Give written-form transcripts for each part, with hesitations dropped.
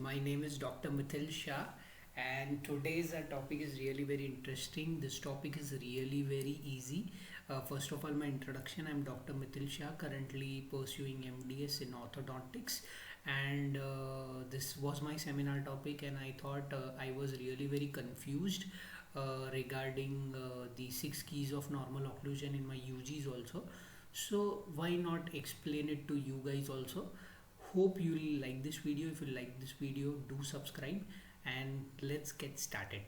My name is Dr. Mithil Shah, and today's topic is really very interesting. This topic is really very easy. First of all, my introduction, I'm Dr. Mithil Shah, currently pursuing MDS in orthodontics, and this was my seminar topic, and I thought I was really very confused regarding the six keys of normal occlusion in my UGs also. So why not explain it to you guys also? Hope you will like this video. If you like this video, do subscribe, and let's get started.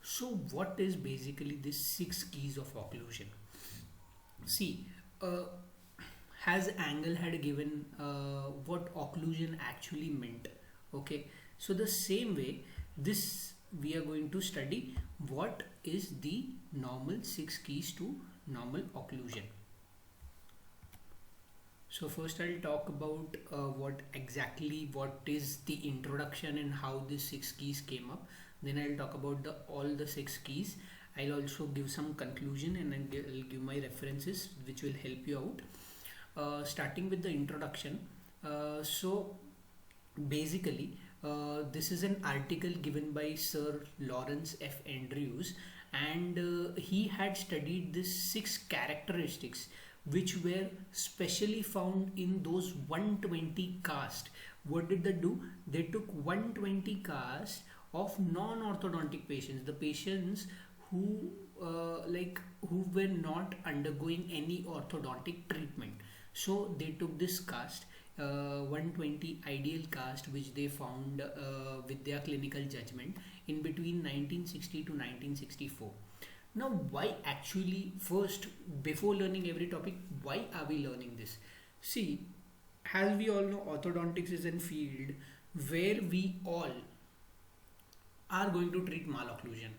So what is basically this six keys of occlusion? See, has Angle had given what occlusion actually meant. Okay, so the same way, this we are going to study what is the normal six keys to normal occlusion. So first I'll talk about what is the introduction and how these six keys came up. Then I'll talk about all the six keys. I'll also give some conclusion, and then I'll give my references which will help you out. Starting with the introduction. So basically this is an article given by Sir Lawrence F. Andrews, and he had studied these six characteristics which were specially found in those 120 casts. What did they do? They took 120 casts of non-orthodontic patients, the patients who who were not undergoing any orthodontic treatment. So they took this cast, 120 ideal cast, which they found with their clinical judgment in between 1960 to 1964. Now, why actually, first, before learning every topic, why are we learning this? See, as we all know, orthodontics is a field where we all are going to treat malocclusion.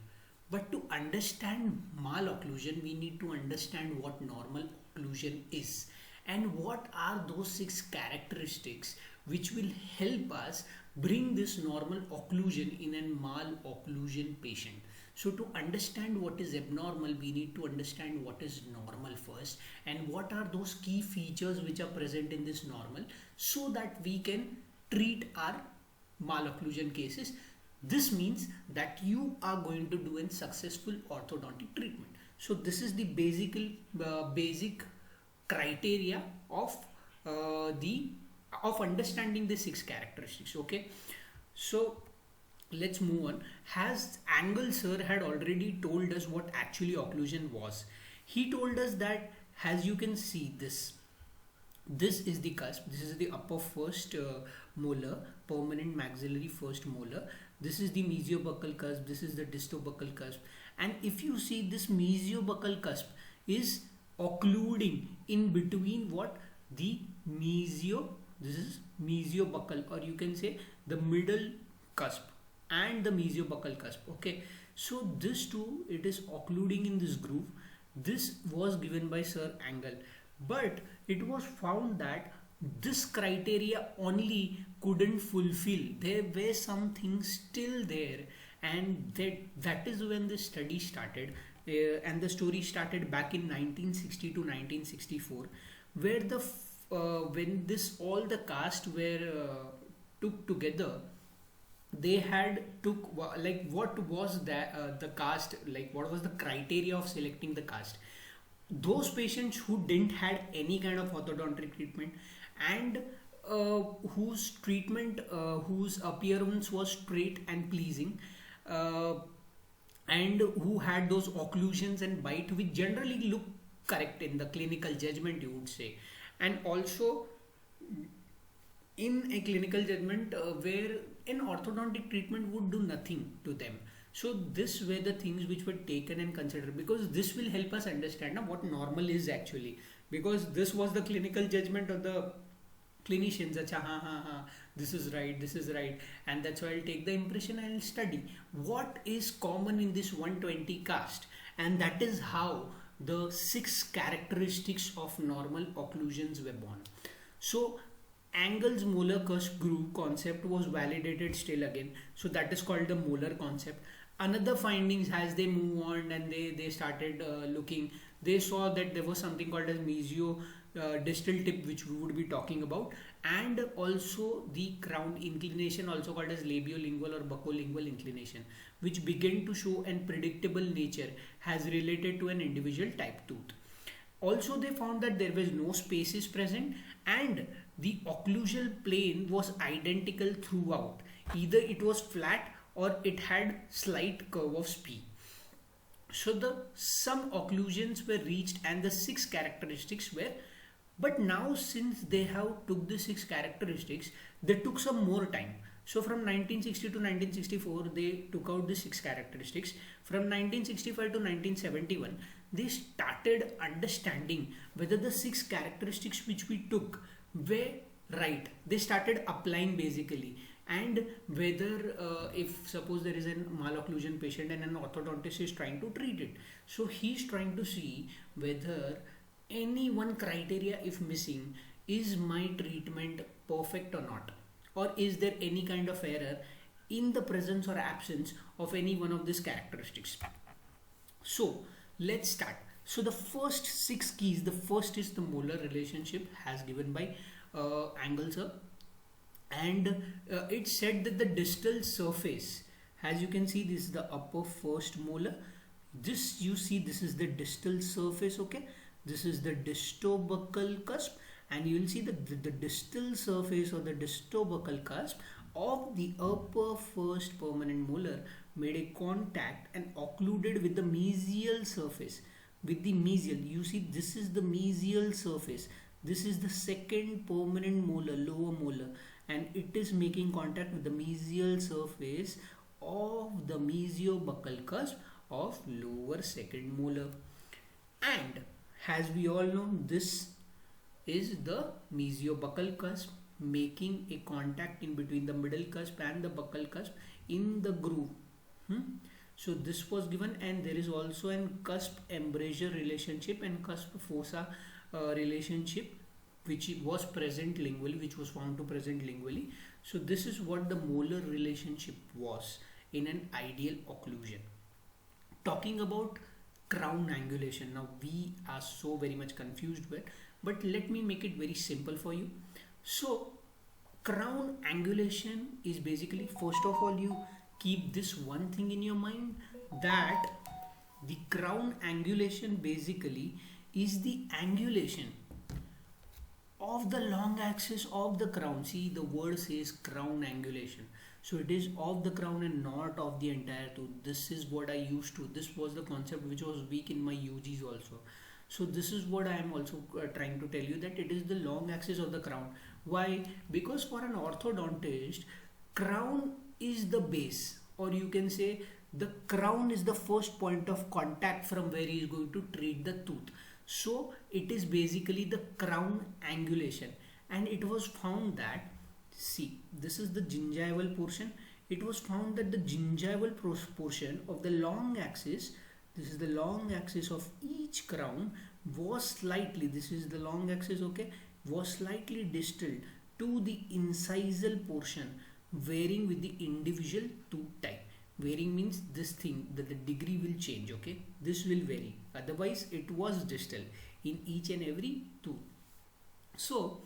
But to understand malocclusion, we need to understand what normal occlusion is and what are those six characteristics which will help us bring this normal occlusion in a malocclusion patient. So to understand what is abnormal, we need to understand what is normal first, and what are those key features which are present in this normal, so that we can treat our malocclusion cases. This means that you are going to do a successful orthodontic treatment. So this is the basic criteria of understanding the six characteristics. Okay, so let's move on. Has Angle sir had already told us what actually occlusion was. He told us that, as you can see, this is the cusp. This is the upper first molar, permanent maxillary first molar. This is the mesiobuccal cusp. This is the distobuccal cusp. And if you see, this mesiobuccal cusp is occluding in between what? The this is mesiobuccal, or you can say the middle cusp and the mesiobuccal cusp. Okay, so this two, it is occluding in this groove. This was given by Sir Angle, but it was found that this criteria only couldn't fulfill. There were some things still there, and that is when the study started, and the story started back in 1960 to 1964, where when all the cast were took together. They had took, like, what was that the cast, like what was the criteria of selecting the cast? Those patients who didn't had any kind of orthodontic treatment, and whose appearance was straight and pleasing, and who had those occlusions and bite which generally look correct in the clinical judgment, you would say. And also in a clinical judgment where an orthodontic treatment would do nothing to them. So this were the things which were taken and considered, because this will help us understand what normal is actually, because this was the clinical judgment of the clinicians. Acha, this is right, and that's why I'll take the impression, I'll study what is common in this 120 cast, and that is how the six characteristics of normal occlusions were born. So Angle's molar cusp groove concept was validated still again, so that is called the molar concept. Another findings, as they move on and they started looking, they saw that there was something called as distal tip which we would be talking about, and also the crown inclination, also called as labiolingual or buccolingual inclination, which began to show an predictable nature as related to an individual type tooth. Also, they found that there was no spaces present and the occlusal plane was identical throughout. Either it was flat or it had slight curve of P. So the some occlusions were reached and the six characteristics were, but now since they have took the six characteristics, they took some more time. So from 1960 to 1964 they took out the six characteristics. From 1965 to 1971 they started understanding whether the six characteristics which we took were right. They started applying basically, and whether if suppose there is a malocclusion patient and an orthodontist is trying to treat it, so he's trying to see whether any one criteria if missing, is my treatment perfect or not, or is there any kind of error in the presence or absence of any one of these characteristics. So let's start. So the first six keys, the first is the molar relationship as given by Angle, and it said that the distal surface, as you can see, this is the upper first molar, this you see this is the distal surface, okay, this is the distobuccal cusp, and you will see that the distal surface or the distobuccal cusp of the upper first permanent molar made a contact and occluded with the mesial surface, with the mesial, you see this is the mesial surface, this is the second permanent molar, lower molar, and it is making contact with the mesial surface of the mesiobuccal cusp of lower second molar. And as we all know, this is the mesiobuccal cusp making a contact in between the middle cusp and the buccal cusp in the groove. So this was given, and there is also an cusp embrasure relationship and cusp fossa relationship which was present lingually, which was found to present lingually. So this is what the molar relationship was in an ideal occlusion. Talking about crown angulation, now we are so very much confused with, but let me make it very simple for you. So crown angulation is basically, first of all, you keep this one thing in your mind, that the crown angulation basically is the angulation of the long axis of the crown. See, the word says crown angulation, so it is of the crown and not of the entire tooth. This is what I used to, this was the concept which was weak in my UGs also. So this is what I am also trying to tell you, that it is the long axis of the crown. Why? Because for an orthodontist, crown is the base, or you can say the crown is the first point of contact from where he is going to treat the tooth. So it is basically the crown angulation, and it was found that, see, this is the gingival portion. It was found that the gingival portion of the long axis, this is the long axis of each crown, was slightly, this is the long axis, okay, was slightly distal to the incisal portion, varying with the individual tooth type. Varying means this thing, that the degree will change, okay, this will vary, otherwise it was distal in each and every tooth. So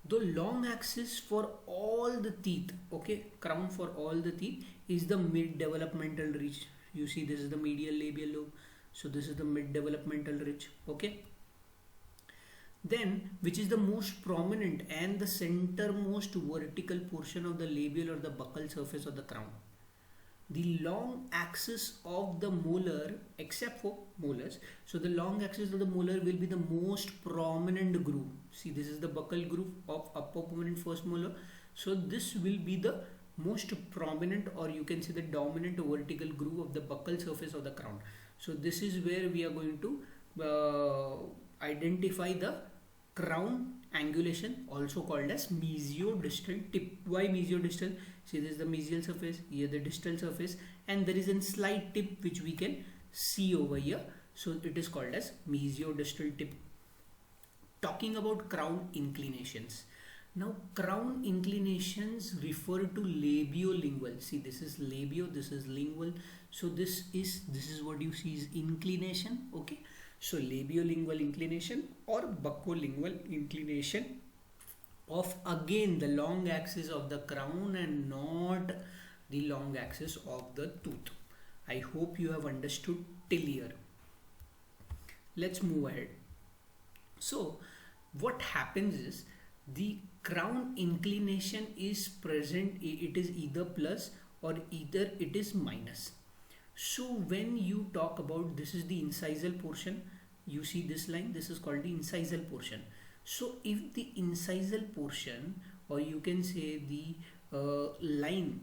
the long axis for all the teeth, okay, crown for all the teeth, is the mid developmental ridge. You see this is the medial labial lobe, so this is the mid developmental ridge, okay. Then, which is the most prominent and the centermost vertical portion of the labial or the buccal surface of the crown. The long axis of the molar, except for molars, so the long axis of the molar will be the most prominent groove. See, this is the buccal groove of upper permanent first molar, so this will be the most prominent, or you can say the dominant vertical groove of the buccal surface of the crown. So this is where we are going to identify the crown angulation, also called as mesiodistal tip. Why mesiodistal? See, this is the mesial surface, here the distal surface, and there is a slight tip which we can see over here, so it is called as mesiodistal tip. Talking about crown inclinations, now crown inclinations refer to labiolingual. See, this is labio, this is lingual, so this is what you see is inclination, okay. So labiolingual inclination or buccolingual inclination of again the long axis of the crown and not the long axis of the tooth. I hope you have understood till here. Let's move ahead. So what happens is the crown inclination is present, it is either plus or either it is minus. So when you talk about, this is the incisal portion, you see this line, this is called the incisal portion. So if the incisal portion, or you can say the line,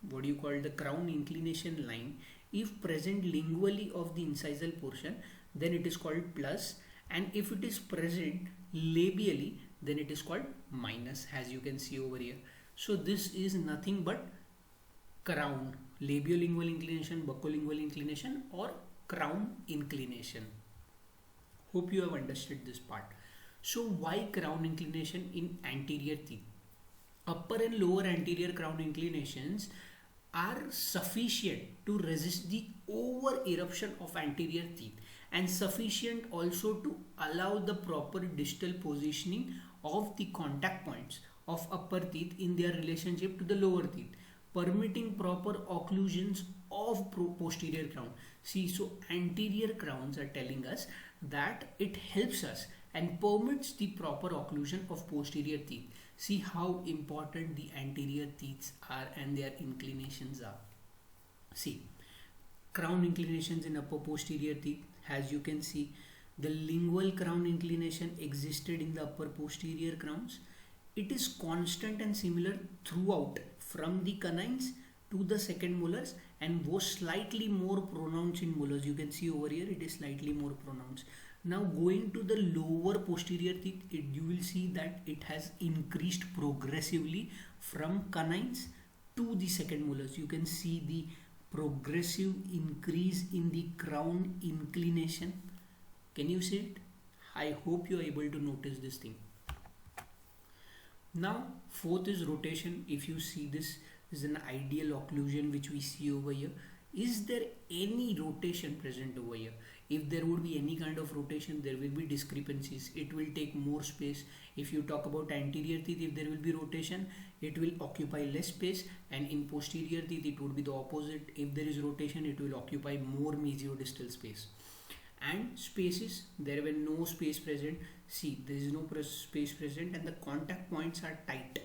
what you call the crown inclination line, if present lingually of the incisal portion, then it is called plus, and if it is present labially, then it is called minus, as you can see over here. So this is nothing but crown, labiolingual inclination, buccolingual inclination, or crown inclination. Hope you have understood this part. So why crown inclination in anterior teeth? Upper and lower anterior crown inclinations are sufficient to resist the over eruption of anterior teeth, and sufficient also to allow the proper distal positioning of the contact points of upper teeth in their relationship to the lower teeth, permitting proper occlusions of posterior crown. See, so anterior crowns are telling us that it helps us and permits the proper occlusion of posterior teeth. See how important the anterior teeth are and their inclinations are. See, crown inclinations in upper posterior teeth, as you can see, the lingual crown inclination existed in the upper posterior crowns. It is constant and similar throughout from the canines to the second molars, and was slightly more pronounced in molars. You can see over here it is slightly more pronounced. Now going to the lower posterior teeth, you will see that it has increased progressively from canines to the second molars. You can see the progressive increase in the crown inclination. Can you see it? I hope you are able to notice this thing. Now fourth is rotation. If you see, this is an ideal occlusion which we see over here. Is there any rotation present over here? If there would be any kind of rotation, there will be discrepancies. It will take more space. If you talk about anterior teeth, if there will be rotation, it will occupy less space, and in posterior teeth it would be the opposite. If there is rotation, it will occupy more mesiodistal space. And spaces, there were no space present. See, there is no space present, and the contact points are tight.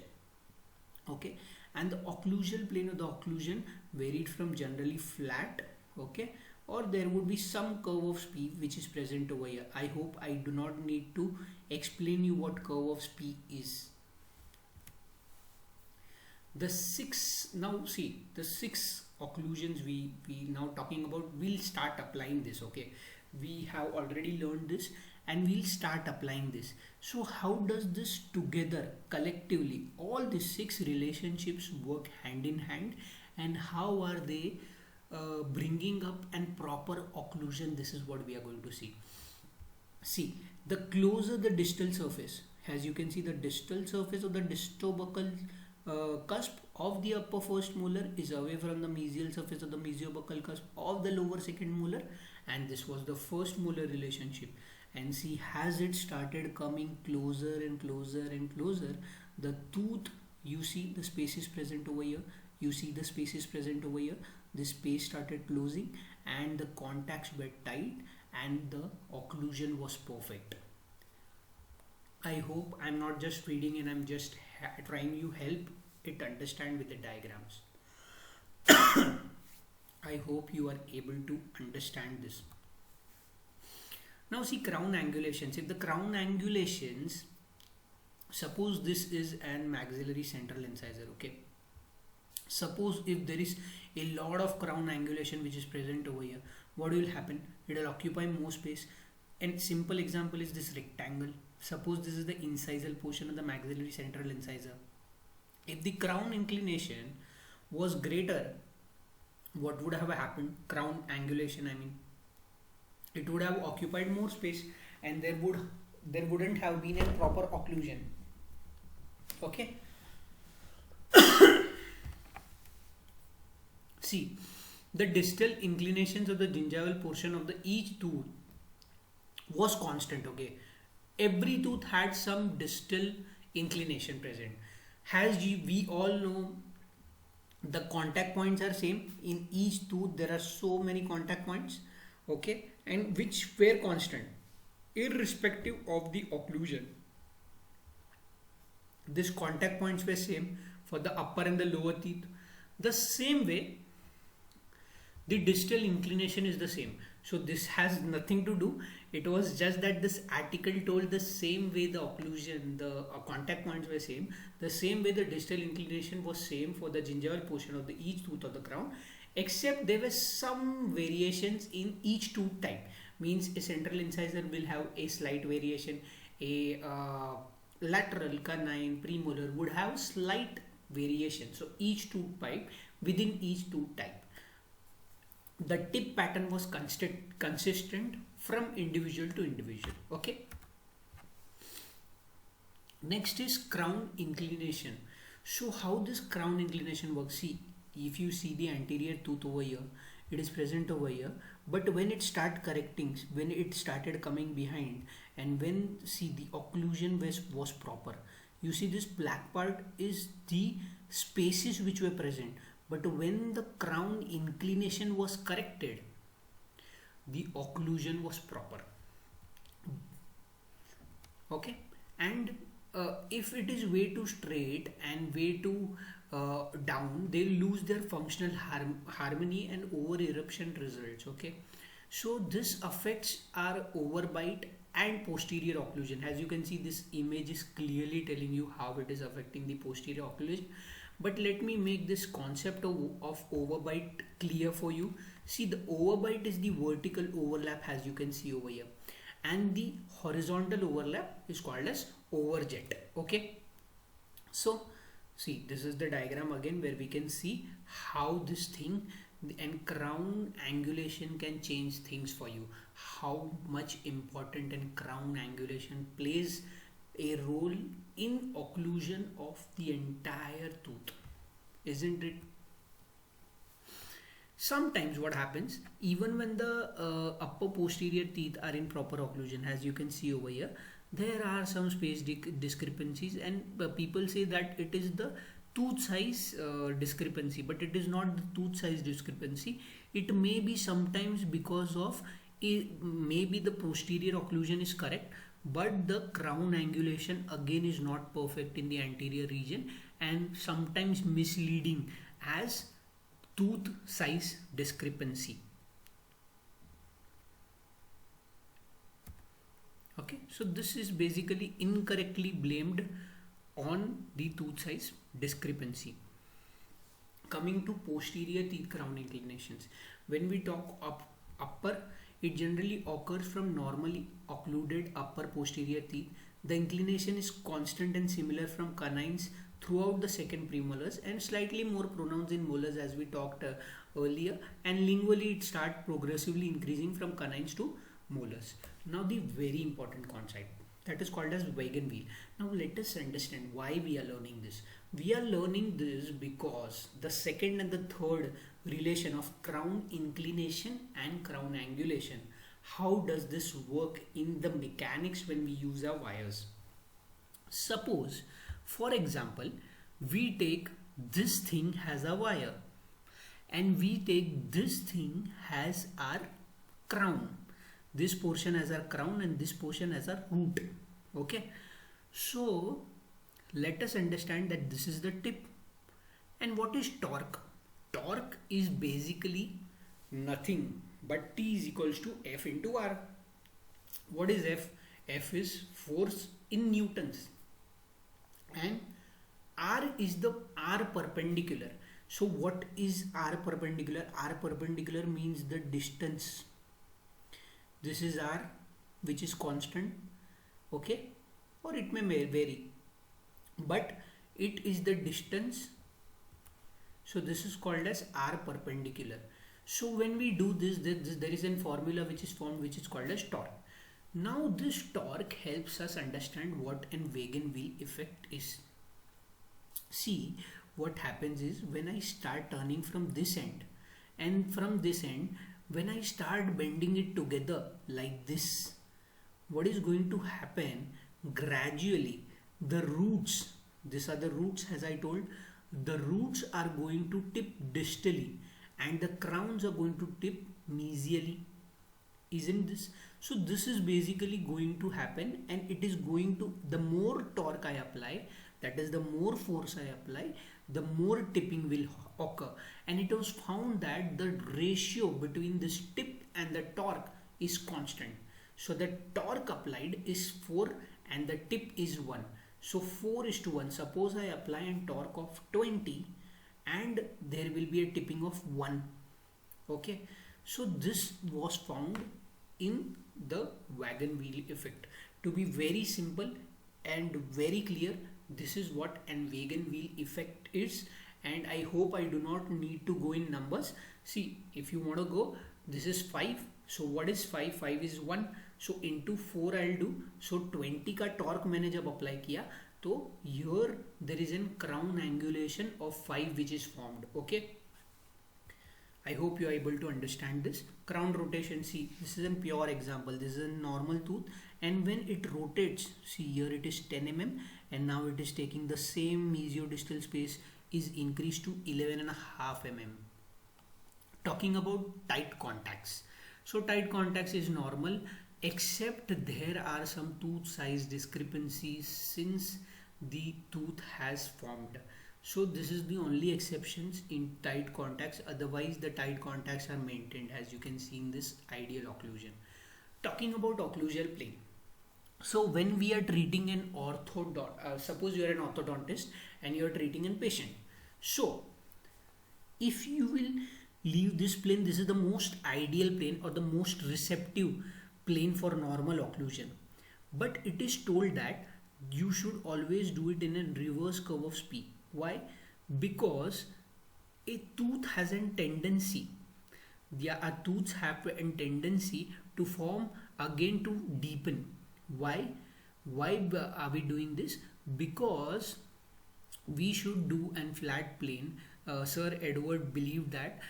Okay, and the occlusal plane of the occlusion varied from generally flat, okay, or there would be some curve of Spee which is present over here. I hope I do not need to explain you what curve of Spee is. The six, now see, the six occlusions we now talking about, we'll start applying this. Okay, we have already learned this and we'll start applying this. So how does this together collectively, all the six relationships work hand in hand, and how are they bringing up and proper occlusion? This is what we are going to see. See, the closer the distal surface, as you can see, the distal surface of the distobuccal cusp of the upper first molar is away from the mesial surface of the mesiobuccal cusp of the lower second molar, and this was the first molar relationship. And see, as it started coming closer and closer and closer, the tooth, you see the space is present over here, you see the space is present over here, this space started closing and the contacts were tight and the occlusion was perfect. I hope I'm not just reading and I'm just trying to help it understand with the diagrams. I hope you are able to understand this. Now see, crown angulations. If the crown angulations, suppose this is an maxillary central incisor, okay. Suppose if there is a lot of crown angulation which is present over here, what will happen? It will occupy more space. And simple example is this rectangle. Suppose this is the incisal portion of the maxillary central incisor. If the crown inclination was greater, what would have happened? Crown angulation, I mean, it would have occupied more space and there wouldn't have been a proper occlusion. Okay. See, the distal inclinations of the gingival portion of the each tooth was constant. Okay, every tooth had some distal inclination present. We all know, the contact points are same in each tooth. There are so many contact points, okay, and which were constant irrespective of the occlusion. These contact points were same for the upper and the lower teeth. The same way, the distal inclination is the same. So this has nothing to do. It was just that this article told the same way the occlusion, the contact points were same. The same way the distal inclination was same for the gingival portion of the each tooth of the crown, except there were some variations in each tooth type. Means a central incisor will have a slight variation. A lateral, canine, premolar would have slight variation. So each tooth pipe within each tooth type, the tip pattern was consistent from individual to individual. Okay, next is crown inclination. So how this crown inclination works? See, if you see the anterior tooth over here, it is present over here, but when it start correcting, when it started coming behind, and when see the occlusion was proper, you see this black part is the spaces which were present. But when the crown inclination was corrected, the occlusion was proper. Okay, and if it is way too straight and way too down, they lose their functional harmony and over eruption results. Okay, so this affects our overbite and posterior occlusion. As you can see, this image is clearly telling you how it is affecting the posterior occlusion. But let me make this concept of overbite clear for you. See, the overbite is the vertical overlap, as you can see over here, and the horizontal overlap is called as overjet. Okay, so see, this is the diagram again where we can see how this thing and crown angulation can change things for you. How much important and crown angulation plays a role in occlusion of the entire tooth, isn't it? Sometimes what happens, even when the upper posterior teeth are in proper occlusion, as you can see over here, there are some space discrepancies, and people say that it is the tooth size discrepancy, but it is not the tooth size discrepancy. It may be sometimes because of maybe the posterior occlusion is correct, but the crown angulation again is not perfect in the anterior region, and sometimes misleading as tooth size discrepancy. Okay, so this is basically incorrectly blamed on the tooth size discrepancy. Coming to posterior teeth crown inclinations, when we talk upper, it generally occurs from normally occluded upper posterior teeth. The inclination is constant and similar from canines throughout the second premolars, and slightly more pronounced in molars, as we talked earlier, and lingually it starts progressively increasing from canines to molars. Now the very important concept that is called as wagon wheel. Now let us understand why we are learning this. We are learning this because the second and the third relation of crown inclination and crown angulation, how does this work in the mechanics when we use our wires? Suppose, for example, we take this thing as a wire and we take this thing as our crown, this portion as our crown and this portion as our root. Okay, so let us understand that this is the tip. And what is torque? Torque is basically nothing but T is equals to F into R. What is F? F is force in newtons, and R is the R perpendicular. So what is R perpendicular? R perpendicular means the distance. This is R, which is constant, okay, or it may vary, but it is the distance. So this is called as R perpendicular. So when we do this, there is a formula which is formed, which is called as torque. Now this torque helps us understand what an wagon wheel effect is. See, what happens is when I start turning from this end and from this end, when I start bending it together like this, what is going to happen gradually, the roots, these are the roots as I told, the roots are going to tip distally and the crowns are going to tip mesially, isn't this? So this is basically going to happen, and it is going to, the more torque I apply, that is the more force I apply, the more tipping will occur. And it was found that the ratio between this tip and the torque is constant. So the torque applied is 4 and the tip is 1. So 4 is to 1. Suppose I apply a torque of 20 and there will be a tipping of 1. Okay, so this was found in the wagon wheel effect. To be very simple and very clear, this is what an wagon wheel effect is, and I hope I do not need to go in numbers. See, if you want to go, this is 5. So what is 5? 5 is 1. So into 4 I'll do. So 20 का torque मैंने जब apply किया, तो here there is a crown angulation of 5 which is formed. Okay, I hope you are able to understand this. Crown rotation, see, this is a pure example. This is a normal tooth, and when it rotates, see here it is 10 mm, and now it is taking the same mesiodistal space is increased to 11.5 mm. Talking about tight contacts. So tight contacts is normal, except there are some tooth size discrepancies since the tooth has formed. So this is the only exceptions in tight contacts, otherwise the tight contacts are maintained, as you can see in this ideal occlusion. Talking about occlusal plane. So when we are treating an orthodontist, suppose you are an orthodontist and you are treating a patient. So if you will leave this plane, this is the most ideal plane or the most receptive plane for normal occlusion. But it is told that you should always do it in a reverse curve of P. Why? Because a tooth has a tendency, our tooths have a tendency to form again to deepen. Why? Why are we doing this? Because we should do a flat plane. Sir Edward believed that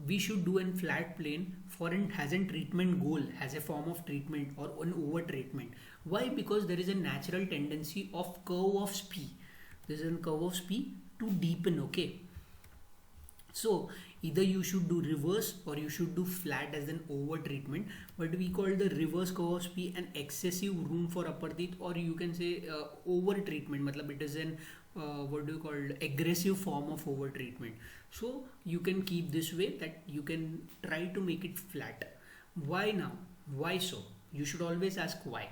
we should do a flat plane for an has a treatment goal, has a form of treatment or an over treatment. Why? Because there is a natural tendency of curve of P. This is a curve of P to deepen. Okay, so either you should do reverse or you should do flat as an over treatment, but we call the reverse curve of P an excessive room for upper teeth, or you can say over treatment, matlab it is an what do you call aggressive form of over treatment. So you can keep this way, that you can try to make it flat. Why now? Why so? You should always ask why.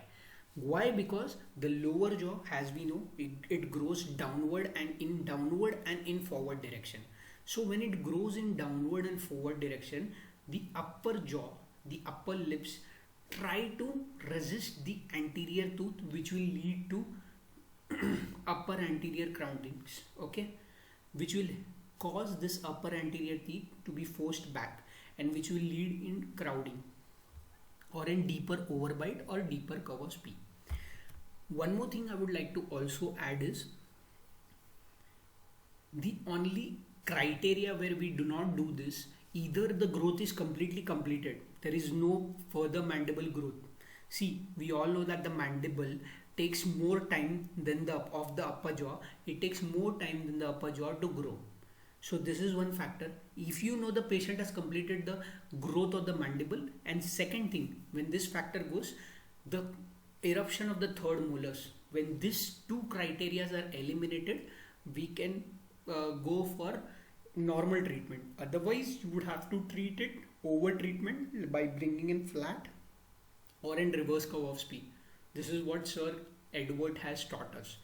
Why? Because the lower jaw, as we know, it grows downward and in forward direction. So when it grows in downward and forward direction, the upper jaw, the upper lips try to resist the anterior tooth, which will lead to upper anterior crownings. Okay, which will cause this upper anterior teeth to be forced back, and which will lead in crowding or in deeper overbite or deeper curve of P. One more thing I would like to also add is the only criteria where we do not do this, either the growth is completely completed, there is no further mandible growth. See, we all know that the mandible takes more time than the of the upper jaw. It takes more time than the upper jaw to grow. So this is one factor. If you know the patient has completed the growth of the mandible, and second thing, when this factor goes, the eruption of the third molars, when these two criteria are eliminated, we can go for normal treatment. Otherwise you would have to treat it over treatment by bringing in flat or in reverse curve of P. This is what Sir Edward has taught us.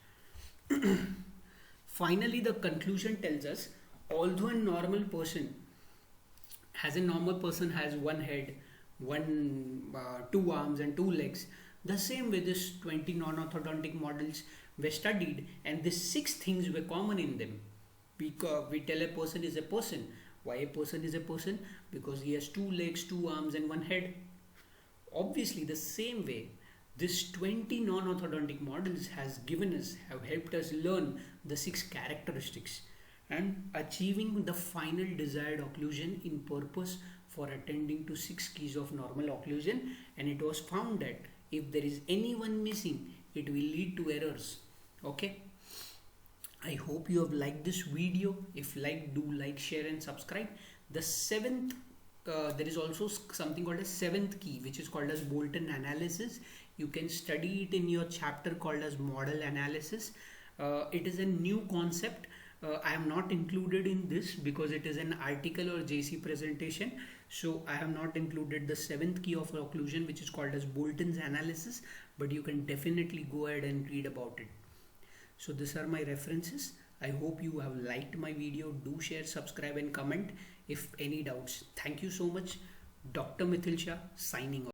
Finally, the conclusion tells us, although a normal person has one head, two arms and two legs, the same way this 20 non-orthodontic models were studied, and these 6 things were common in them. Because we tell a person is a person. Why a person is a person? Because he has 2 legs, 2 arms and 1 head. Obviously the same way, this 20 non-orthodontic models have helped us learn the 6 characteristics and achieving the final desired occlusion in purpose for attending to 6 keys of normal occlusion. And it was found that If there is anyone missing, it will lead to errors. Okay. I hope you have liked this video. If like, do like, share and subscribe. The seventh, there is also something called a seventh key, which is called as Bolton analysis. You can study it in your chapter called as model analysis. It is a new concept. I am not included in this because it is an article or JC presentation. So I have not included the seventh key of occlusion, which is called as Bolton's analysis, but you can definitely go ahead and read about it. So these are my references. I hope you have liked my video. Do share, subscribe and comment if any doubts. Thank you so much. Dr. Mithil Shah signing off.